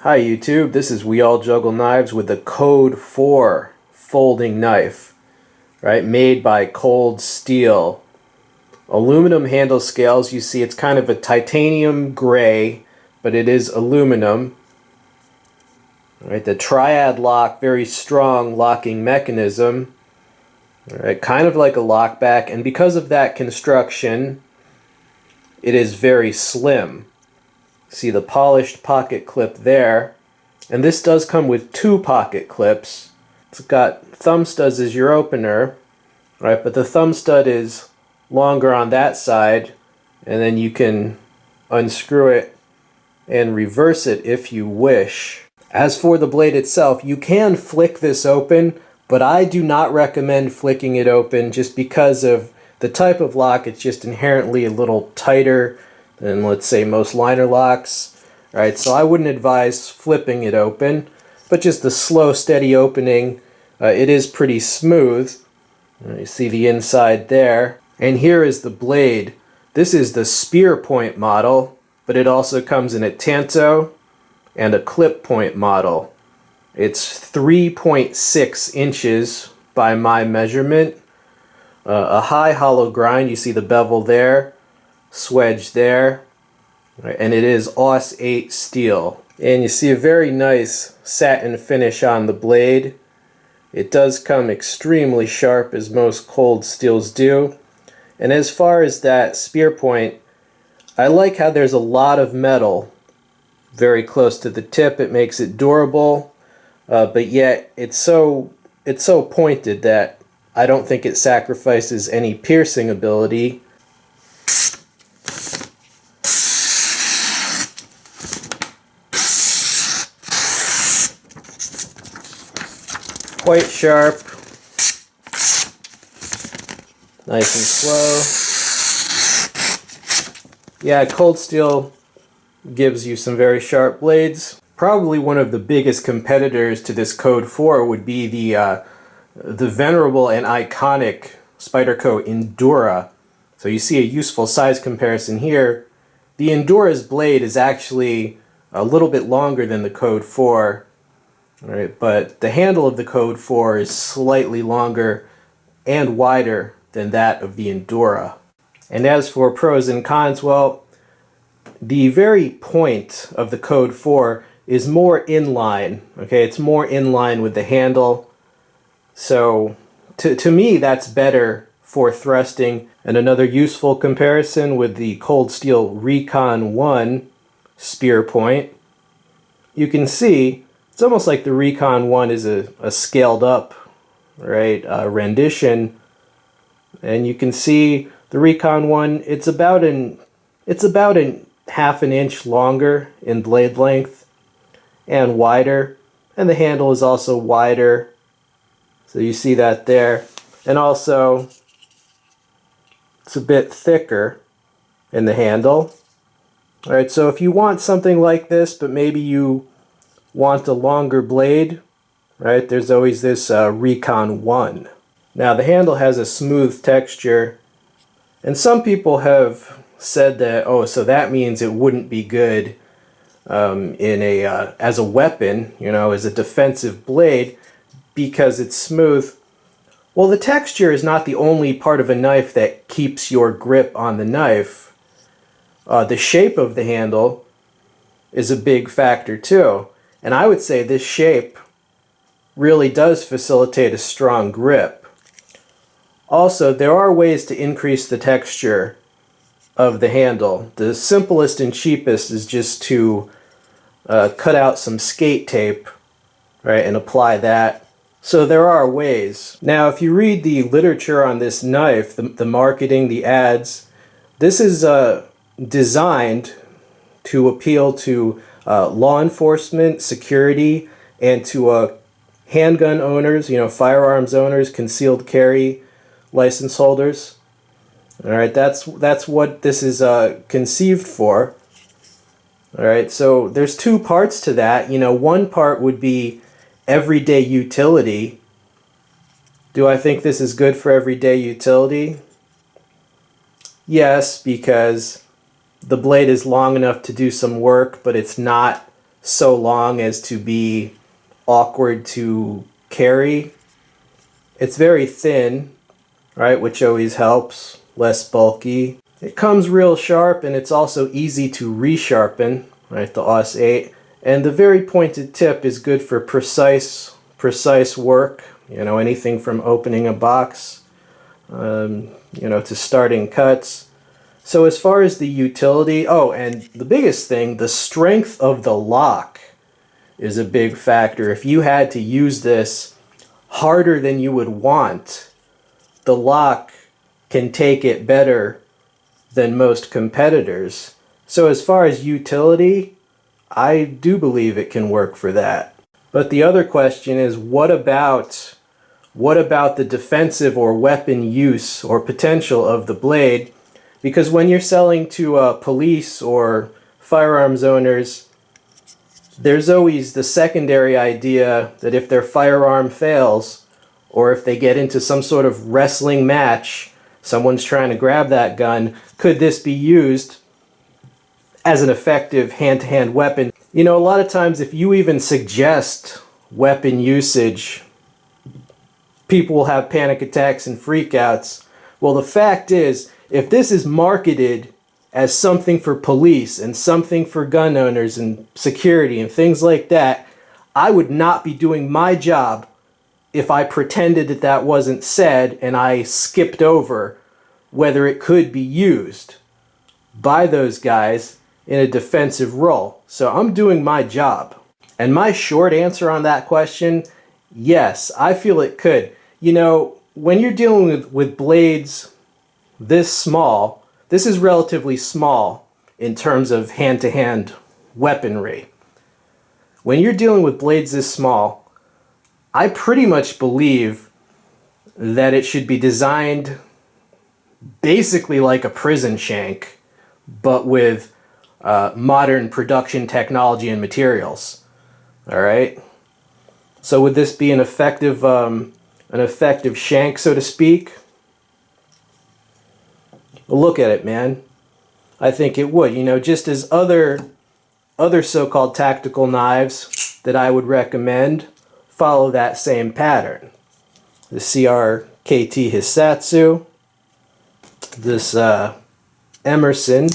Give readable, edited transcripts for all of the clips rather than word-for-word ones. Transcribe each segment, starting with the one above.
Hi YouTube, this is We All Juggle Knives with the Code 4 folding knife, right? Made by Cold Steel. Aluminum handle scales. You see it's kind of a titanium gray, but it is aluminum. Right, the triad lock, very strong locking mechanism. Right, kind of like a lockback, and because of that construction, it is very slim. See the polished pocket clip there, and this does come with two pocket clips. It's got thumb studs as your opener, right? But the thumb stud is longer on that side, and then you can unscrew it and reverse it if you wish. As for the blade itself, you can flick this open, but I do not recommend flicking it open just because of the type of lock. It's just inherently a little tighter than, let's say, most liner locks. Right, so I wouldn't advise flipping it open, but just the slow, steady opening. It is pretty smooth. You see the inside there. And here is the blade. This is the spear point model, but it also comes in a tanto and a clip point model. It's 3.6 inches by my measurement. A high hollow grind. You see the bevel there, swedge there, right, and it is Aus 8 steel. And you see a very nice satin finish on the blade. It does come extremely sharp, as most cold steels do. And as far as that spear point, I like how there's a lot of metal very close to the tip. It makes it durable, but yet it's so pointed that I don't think it sacrifices any piercing ability. Quite sharp, nice and slow. Yeah, cold steel gives you some very sharp blades. Probably one of the biggest competitors to this Code 4 would be the venerable and iconic Spyderco Endura. So you see a useful size comparison here. The Endura's blade is actually a little bit longer than the Code 4. Right, but the handle of the Code 4 is slightly longer and wider than that of the Endura. And as for pros and cons, well, the very point of the Code 4 is more inline. Okay, it's more inline with the handle. So to me, that's better for thrusting. And another useful comparison with the Cold Steel Recon 1 spear point, you can see it's almost like the Recon 1 is a scaled up, right, rendition. And you can see the Recon 1, it's about an half an inch longer in blade length and wider. And the handle is also wider. So you see that there. And also, it's a bit thicker in the handle. All right, so if you want something like this, but maybe you want a longer blade, right, there's always this Recon 1. Now the handle has a smooth texture, and some people have said that, oh, so that means it wouldn't be good as a weapon, you know, as a defensive blade, because it's smooth. Well, the texture is not the only part of a knife that keeps your grip on the knife. The shape of the handle is a big factor too. And I would say this shape really does facilitate a strong grip. Also, there are ways to increase the texture of the handle. The simplest and cheapest is just to cut out some skate tape, right, and apply that. So there are ways. Now, if you read the literature on this knife, the marketing, the ads, this is designed to appeal to law enforcement, security, and to handgun owners, you know, firearms owners, concealed carry license holders. All right, that's what this is conceived for. All right, so there's two parts to that. You know, one part would be everyday utility. Do I think this is good for everyday utility? Yes, because the blade is long enough to do some work, but it's not so long as to be awkward to carry. It's very thin, right, which always helps, less bulky. It comes real sharp, and it's also easy to resharpen, right, the Aus 8. And the very pointed tip is good for precise work, you know, anything from opening a box, you know, to starting cuts. So as far as the utility, oh, and the biggest thing, the strength of the lock is a big factor. If you had to use this harder than you would want, the lock can take it better than most competitors. So as far as utility, I do believe it can work for that. But the other question is, what about the defensive or weapon use or potential of the blade? Because when you're selling to police or firearms owners, there's always the secondary idea that if their firearm fails, or if they get into some sort of wrestling match, someone's trying to grab that gun, could this be used as an effective hand-to-hand weapon? You know, a lot of times if you even suggest weapon usage, people will have panic attacks and freakouts. Well, the fact is, if this is marketed as something for police and something for gun owners and security and things like that, I would not be doing my job if I pretended that that wasn't said and I skipped over whether it could be used by those guys in a defensive role. So I'm doing my job. And my short answer on that question, yes, I feel it could. You know, when you're dealing with blades this small, this is relatively small in terms of hand-to-hand weaponry. When you're dealing with blades this small, I pretty much believe that it should be designed basically like a prison shank, but with modern production technology and materials. All right. So would this be an effective shank, so to speak? Well, look at it, man. I think it would. You know, just as other so-called tactical knives that I would recommend follow that same pattern. The CRKT Hisatsu, this Emerson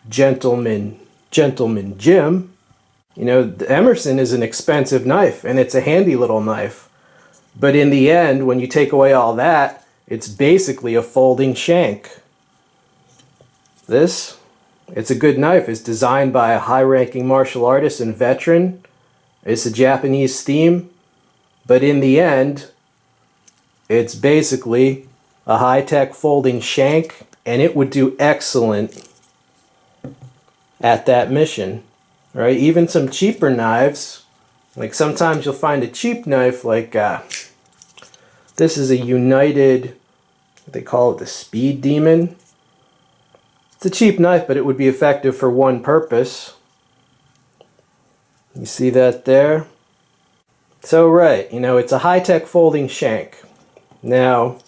Gentleman Jim. You know, the Emerson is an expensive knife, and it's a handy little knife. But in the end, when you take away all that, it's basically a folding shank. This, it's a good knife. It's designed by a high-ranking martial artist and veteran. It's a Japanese theme. But in the end, it's basically a high-tech folding shank, and it would do excellent at that mission. Right? Even some cheaper knives, like sometimes you'll find a cheap knife like this is a United, they call it the Speed Demon. It's a cheap knife, but it would be effective for one purpose. You see that there? So right, you know, it's a high-tech folding shank. Now,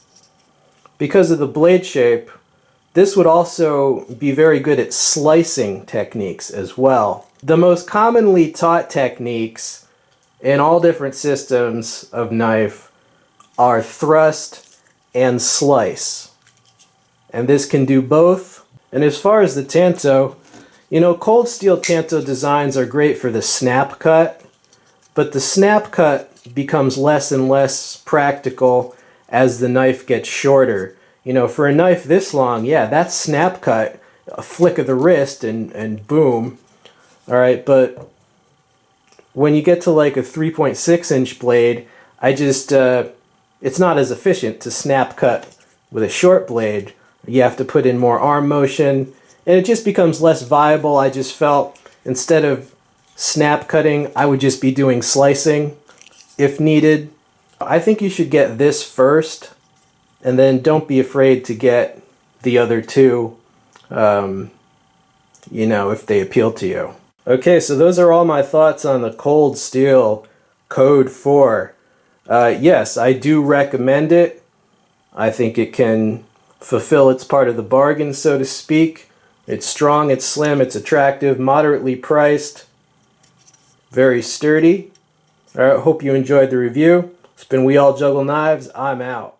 because of the blade shape, this would also be very good at slicing techniques as well. The most commonly taught techniques in all different systems of knife are thrust and slice. And this can do both. And as far as the tanto, you know, cold steel tanto designs are great for the snap cut, but the snap cut becomes less and less practical as the knife gets shorter. You know, for a knife this long, yeah, that's snap cut, a flick of the wrist and boom. All right, but when you get to like a 3.6 inch blade, it's not as efficient to snap cut with a short blade. You have to put in more arm motion, and it just becomes less viable. I just felt instead of snap cutting, I would just be doing slicing if needed. I think you should get this first, and then don't be afraid to get the other two, you know, if they appeal to you. Okay, so those are all my thoughts on the Cold Steel Code 4. Yes, I do recommend it. I think it can fulfill its part of the bargain, so to speak. It's strong, it's slim, it's attractive, moderately priced. very sturdy. All right, hope you enjoyed the review. It's been We All Juggle Knives. I'm out.